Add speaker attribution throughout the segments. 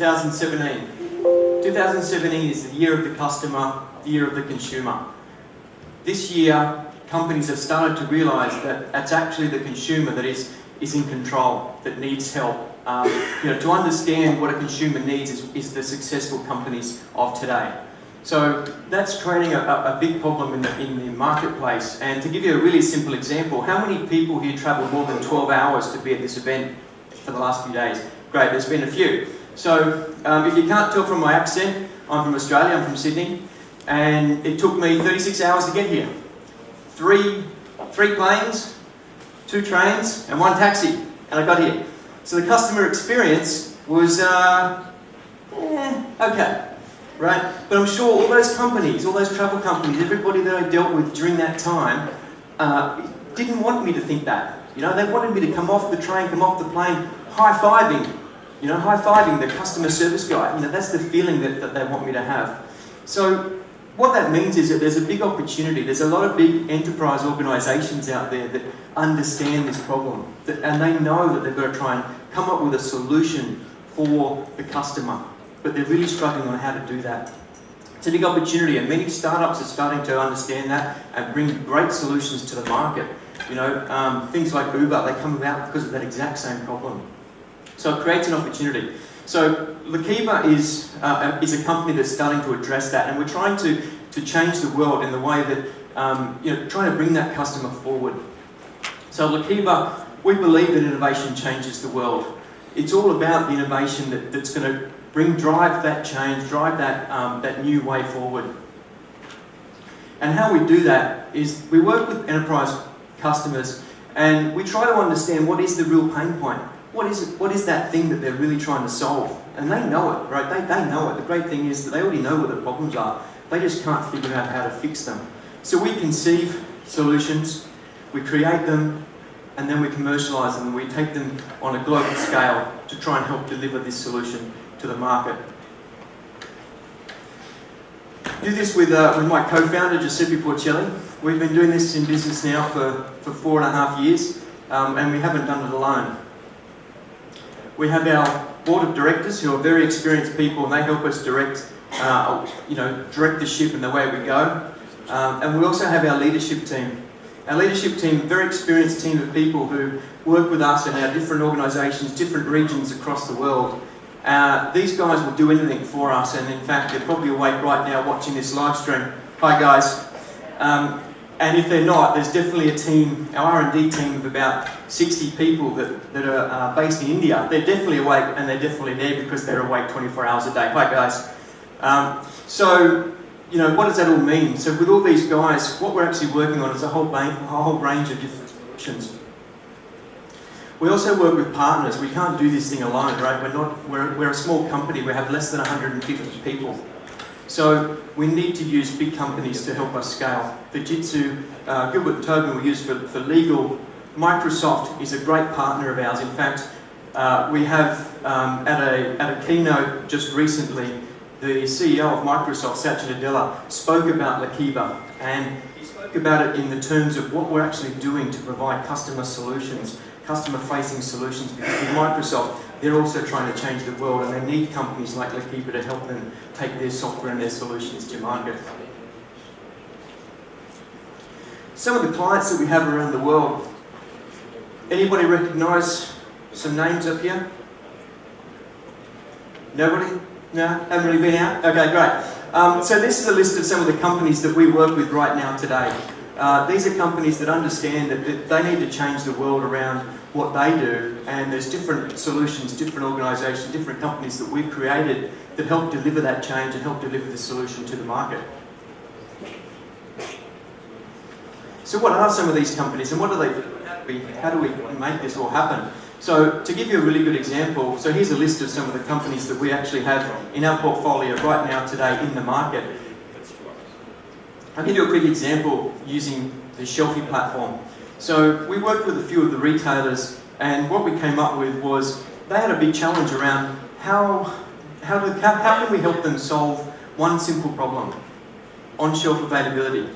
Speaker 1: 2017. 2017 is the year of the customer, the year of the consumer. This year, companies have started to realise that it's actually the consumer that is in control, that needs help. To understand what a consumer needs is the successful companies of today. So that's creating a big problem in the marketplace. And to give you a really simple example, how many people here travelled more than 12 hours to be at this event for the last few days? Great, there's been a few. So if you can't tell from my accent, I'm from Australia, I'm from Sydney, and it took me 36 hours to get here. Three planes, 2 trains, and 1 taxi, and I got here. So the customer experience was okay, right? But I'm sure all those companies, all those travel companies, everybody that I dealt with during that time didn't want me to think that. They wanted me to come off the train, come off the plane, high-fiving the customer service guy. That's the feeling that they want me to have. So what that means is that there's a big opportunity. There's a lot of big enterprise organisations out there that understand this problem, and they know that they've got to try and come up with a solution for the customer, but they're really struggling on how to do that. It's a big opportunity, and many startups are starting to understand that and bring great solutions to the market. Things like Uber, they come about because of that exact same problem. So it creates an opportunity. So Lakeba is a company that's starting to address that, and we're trying to change the world in the way that, trying to bring that customer forward. So Lakeba, we believe that innovation changes the world. It's all about the innovation that's going to drive that change, drive that new way forward. And how we do that is we work with enterprise customers, and we try to understand what is the real pain point. What is that thing that they're really trying to solve? And they know it, right? They know it. The great thing is that they already know what the problems are. They just can't figure out how to fix them. So we conceive solutions, we create them, and then we commercialise them, and we take them on a global scale to try and help deliver this solution to the market. I do this with my co-founder, Giuseppe Porcelli. We've been doing this in business now for 4.5 years, and we haven't done it alone. We have our board of directors who are very experienced people, and they help us direct the ship in the way we go. And we also have our leadership team. Our leadership team, a very experienced team of people who work with us in our different organisations, different regions across the world. These guys will do anything for us, and in fact, they're probably awake right now watching this live stream. Hi guys. And if they're not, there's definitely a team, our R&D team of about 60 people that are based in India. They're definitely awake, and they're definitely there because they're awake 24 hours a day. Hi guys. What does that all mean? So with all these guys, what we're actually working on is a whole range of different solutions. We also work with partners. We can't do this thing alone, right? We're a small company. We have less than 150 people. So we need to use big companies to help us scale. Fujitsu, Gilbert & Tobin we use for legal. Microsoft is a great partner of ours. In fact, we have at a keynote just recently, the CEO of Microsoft, Satya Nadella, spoke about Lakeba, and he spoke about it in the terms of what we're actually doing to provide customer solutions, customer-facing solutions, because with Microsoft, they're also trying to change the world, and they need companies like Lakeba to help them take their software and their solutions to market. Some of the clients that we have around the world, anybody recognise some names up here? Nobody? No? Haven't really been out? Okay, great. So this is a list of some of the companies that we work with right now today. These are companies that understand that they need to change the world around what they do, and there's different solutions, different organisations, different companies that we've created that help deliver that change and help deliver the solution to the market. So what are some of these companies, and what do they do? How do we make this all happen? So to give you a really good example, so here's a list of some of the companies that we actually have in our portfolio right now today in the market. I'll give you a quick example using the Shelfie platform. So we worked with a few of the retailers, and what we came up with was they had a big challenge around how can we help them solve one simple problem: on-shelf availability.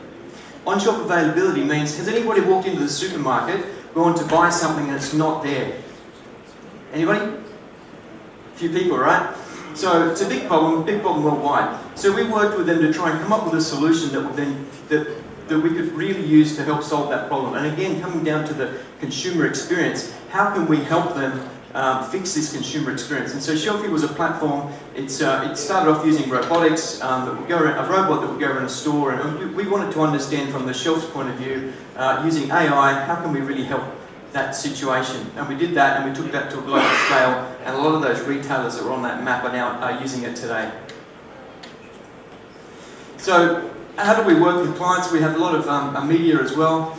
Speaker 1: On-shelf availability means, has anybody walked into the supermarket, gone to buy something and it's not there? Anybody? A few people, right? So it's a big problem worldwide. So we worked with them to try and come up with a solution that would then, that we could really use to help solve that problem. And again, coming down to the consumer experience, how can we help them fix this consumer experience? And so Shelfie was a platform. It started off using robotics, that would go around, a robot that would go around a store, and we wanted to understand from the shelf's point of view, using AI, how can we really help that situation? And we did that, and we took that to a global scale, and a lot of those retailers that were on that map are now using it today. So how do we work with clients? We have a lot of media as well.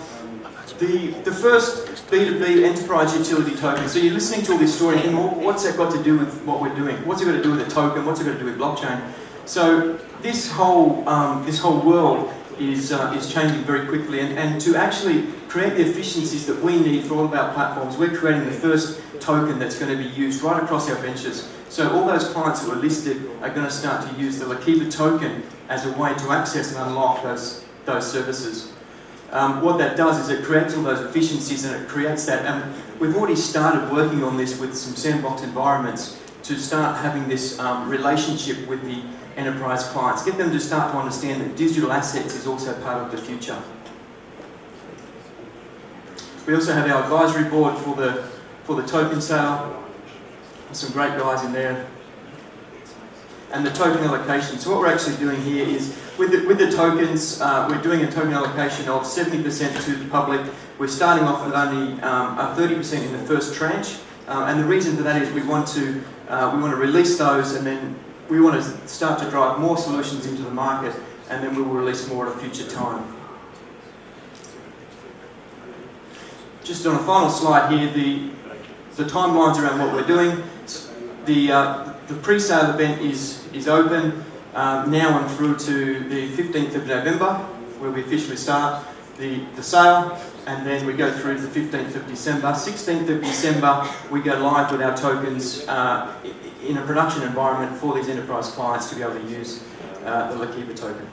Speaker 1: The first B2B enterprise utility token. So you're listening to all this story and thinking, well, what's that got to do with what we're doing? What's it got to do with a token? What's it got to do with blockchain? So this whole world is changing very quickly, and to actually create the efficiencies that we need for all of our platforms, we're creating the first token that's going to be used right across our ventures. So all those clients that were listed are going to start to use the Lakeba token as a way to access and unlock those services. What that does is it creates all those efficiencies, and it creates that. And we've already started working on this with some sandbox environments to start having this relationship with the enterprise clients, get them to start to understand that digital assets is also part of the future. We also have our advisory board for the token sale. There's some great guys in there. And the token allocation. So what we're actually doing here is, with the tokens, we're doing a token allocation of 70% to the public. We're starting off with only 30% in the first tranche. And the reason for that is we want to release those, and then we want to start to drive more solutions into the market, and then we will release more at a future time. Just on a final slide here, the timelines around what we're doing. The pre-sale event is open now and through to the 15th of November, where we officially start the sale, and then we go through to the 15th of December. 16th of December, we go live with our tokens in a production environment for these enterprise clients to be able to use the Lakeba token.